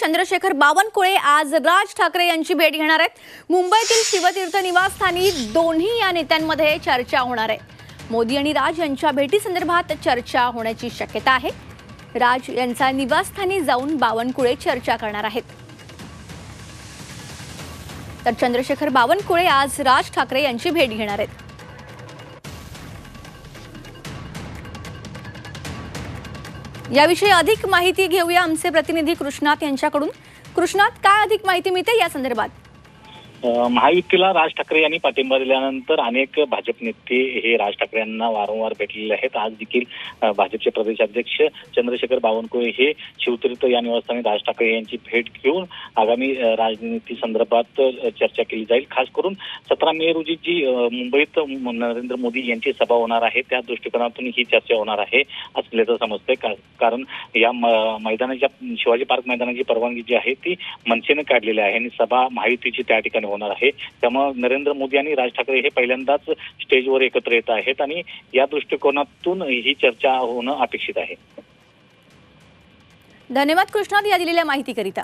चंद्रशेखर बावनकुळे आज राज ठाकरे यांची भेट घेणार आहेत। मुंबईतील शिवतीर्थ निवासस्थानी दोन्ही या नेत्यांमध्ये चर्चा होणार आहे। मोदी आणि राज यांच्या भेटीसंदर्भात चर्चा होण्याची शक्यता आहे। राज यांचा निवासस्थानी जाऊन बावनकुळे चर्चा करणार आहेत। तर चंद्रशेखर बावनकुळे आज राज ठाकरे यांची भेट घेणार आहेत। याविषयी अधिक माहिती घेऊया आमचे प्रतिनिधी कृष्णात यांच्याकडून। कृष्णात, काय अधिक माहिती मिळते या संदर्भात? महायुतीला राज ठाकरे यांनी पाठिंबा दिल्यानंतर अनेक भाजप नेते हे राज ठाकरे यांना वारंवार भेटलेले आहेत। आज देखील भाजपचे प्रदेशाध्यक्ष चंद्रशेखर बावनकुळे हे शिवतीर्थ या निवासस्थानी राज ठाकरे यांची भेट घेऊन आगामी राजनीती संदर्भात चर्चा केली जाईल। खास करून 17 मे रोजी जी मुंबईत नरेंद्र मोदी यांची सभा होणार आहे त्या दृष्टिकोनातून ही चर्चा होणार आहे असल्याचं समजतंय। कारण या मैदानाच्या शिवाजी पार्क मैदानाची परवानगी जी आहे ती मनसेने काढलेली आहे आणि सभा महायुतीची त्या ठिकाणी होणार आहे। त्यामुळे नरेंद्र मोदी आणि राज ठाकरे हे पहिल्यांदाच स्टेजवर एकत्र येत आहेत आणि या दृष्टिकोनातून ही चर्चा होणं अपेक्षित आहे। धन्यवाद कृष्णात या दिलेल्या माहितीकरिता।